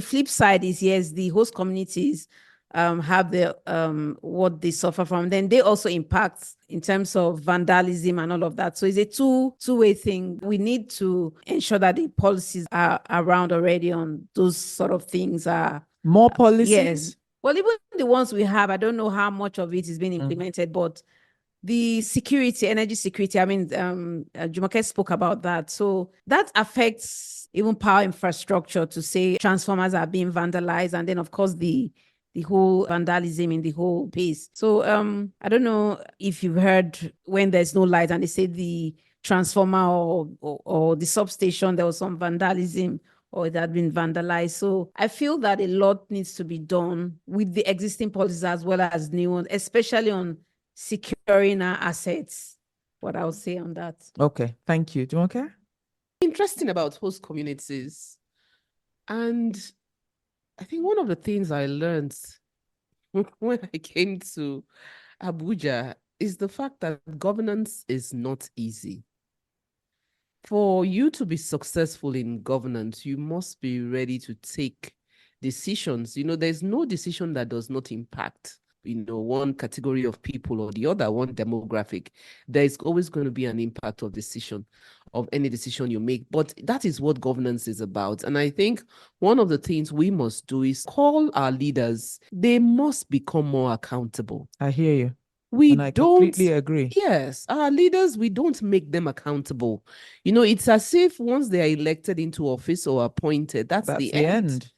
flip side is, yes, the host communities have the what they suffer from. Then they also impact in terms of vandalism and all of that. So it's a two-way thing. We need to ensure that the policies are around already on those sort of things. More policies? Yes. Well, even the ones we have, I don't know how much of it is being implemented, but the security, energy security, I mean, Jumoke spoke about that. So that affects even power infrastructure, to say transformers are being vandalized. And then, of course, the whole vandalism in the whole piece. So I don't know if you've heard when there's no light and they say the transformer or the substation, there was some vandalism or it had been vandalized. So I feel that a lot needs to be done with the existing policies as well as new ones, especially on securing our assets. What I would say on that. Okay, thank you. Do you okay? Interesting about host communities. And I think one of the things I learned when I came to Abuja is the fact that governance is not easy. For you to be successful in governance, you must be ready to take decisions. There's no decision that does not impact, one category of people or the other, one demographic. There's always going to be an impact of any decision you make. But that is what governance is about. And I think one of the things we must do is call our leaders. They must become more accountable. I hear you. I completely agree. Yes, our leaders, we don't make them accountable. It's as if once they are elected into office or appointed, that's the end.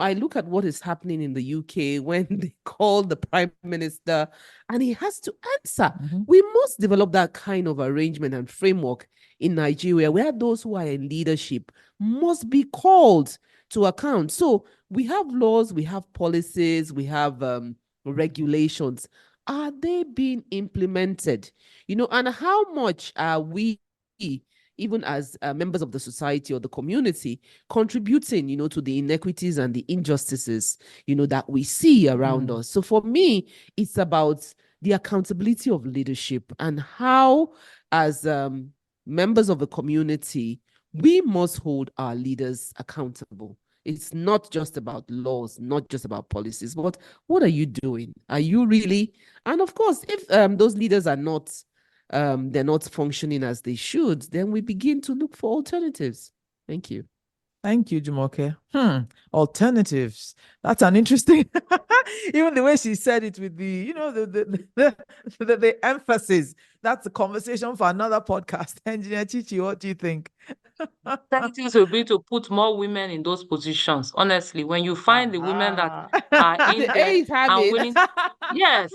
I look at what is happening in the UK when they call the prime minister and he has to answer. We must develop that kind of arrangement and framework in Nigeria where those who are in leadership must be called to account. So we have laws, we have policies, we have regulations. Are they being implemented? And how much are we, even as members of the society or the community, contributing, to the inequities and the injustices, that we see around us? So for me, it's about the accountability of leadership and how, as members of the community, we must hold our leaders accountable. It's not just about laws, not just about policies, but what are you doing? Are you really? And of course, if those leaders are not, they're not functioning as they should, then we begin to look for alternatives. Thank you. Thank you, Jumoke. Alternatives. That's an interesting, even the way she said it with the, the emphasis. That's a conversation for another podcast. Engineer Chichi, what do you think? Alternatives will be to put more women in those positions. Honestly, when you find the women that are in there and willing, yes,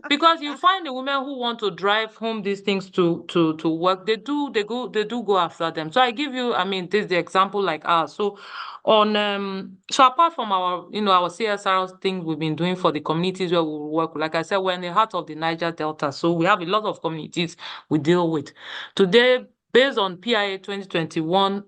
because you find the women who want to drive home these things to work, they do go after them. So I give you, this is the example like ours. So so apart from our CSR thing we've been doing for the communities where we work, like I said, we're in the heart of the Niger Delta, so we have a lot of communities we deal with today. Based on PIA 2021,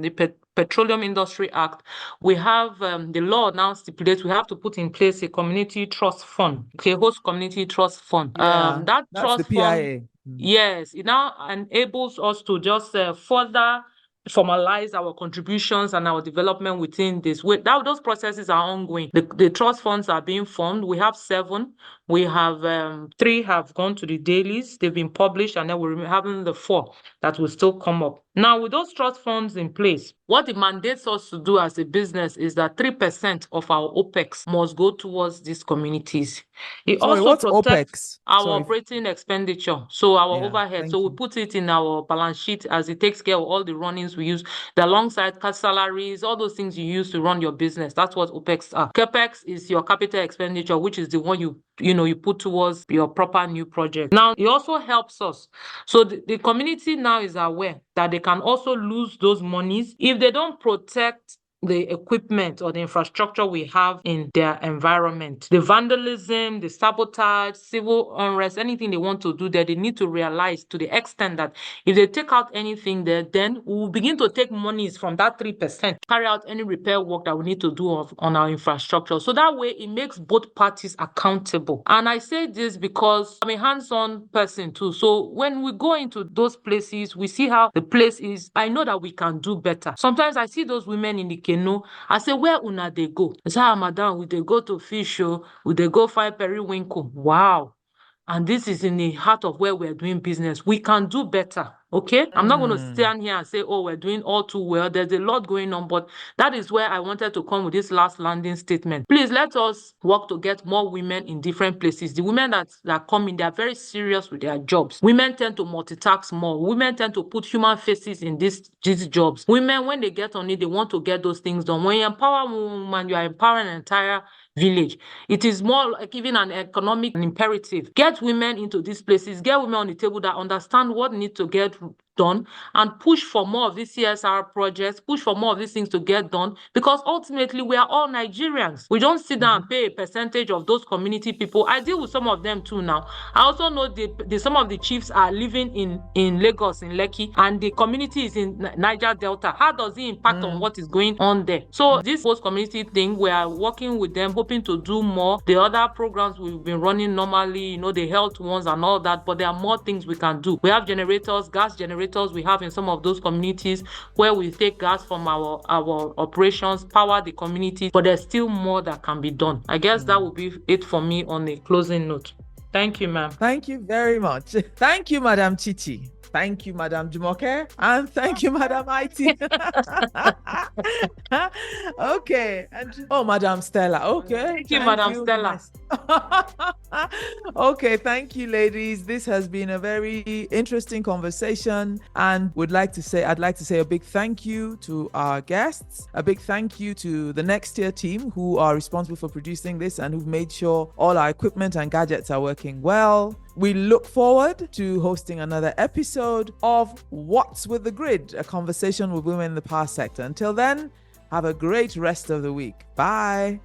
the Petroleum Industry Act, we have the law now stipulates we have to put in place a community trust fund, a host community trust fund. That's trust the PIA. Fund, yes, it now enables us to just further formalize our contributions and our development within this. Those processes are ongoing. The trust funds are being formed. We have 7. We have 3 have gone to the dailies. They've been published, and then we're having the 4 that will still come up. Now, with those trust funds in place, what it mandates us to do as a business is that 3% of our OPEX must go towards these communities. It Sorry, also what's protects OPEX? our Sorry. operating expenditure, so our Yeah, overhead. thank So we you. put it in our balance sheet as it takes care of all the runnings we use, the alongside salaries, all those things you use to run your business. That's what OPEX are. CAPEX is your capital expenditure, which is the one you put towards your proper new project. Now, it also helps us. So the community now is aware that they can also lose those monies if they don't protect the equipment or the infrastructure we have in their environment. The vandalism, the sabotage, civil unrest, anything they want to do there, they need to realize to the extent that if they take out anything there, then we will begin to take monies from that 3%, carry out any repair work that we need to do on our infrastructure. So that way it makes both parties accountable. And I say this because I'm a hands-on person too. So when we go into those places, we see how the place is. I know that we can do better. Sometimes I see those women in the canoe. I say, where una they go? I say, madam, we they go to fish show, we they go find periwinkle. Wow. And this is in the heart of where we're doing business. We can do better. Okay, I'm not going to stand here and say, oh, we're doing all too well. There's a lot going on, but that is where I wanted to come with this last landing statement. Please let us work to get more women in different places. The women that come in, they are very serious with their jobs. Women tend to multitask more. Women tend to put human faces in these jobs. Women, when they get on it, they want to get those things done. When you empower women, you are empowering an entire village. It is more like even an economic imperative. Get women into these places, get women on the table that understand what needs to get done, and push for more of these CSR projects, push for more of these things to get done, because ultimately we are all Nigerians. We don't sit down and pay a percentage of those community people. I deal with some of them too now. I also know some of the chiefs are living in Lagos, in Lekki, and the community is in Niger Delta. How does it impact on what is going on there? So this post-community thing, we are working with them, hoping to do more. The other programs we've been running normally, the health ones and all that, but there are more things we can do. We have generators, gas generators we have in some of those communities where we take gas from our operations, power the community, but there's still more that can be done. I guess that would be it for me on a closing note. Thank you, ma'am. Thank you very much. Thank you, Madam Chichi. Thank you, Madam Jumoke. And thank you, Madam IT. Okay. And Madam Stella. Okay. Thank you, Madam Stella. Okay. Thank you, ladies. This has been a very interesting conversation, and I'd like to say a big thank you to our guests. A big thank you to the Nextier team who are responsible for producing this and who've made sure all our equipment and gadgets are working well. We look forward to hosting another episode of What's with the Grid, a conversation with women in the power sector. Until then, have a great rest of the week. Bye.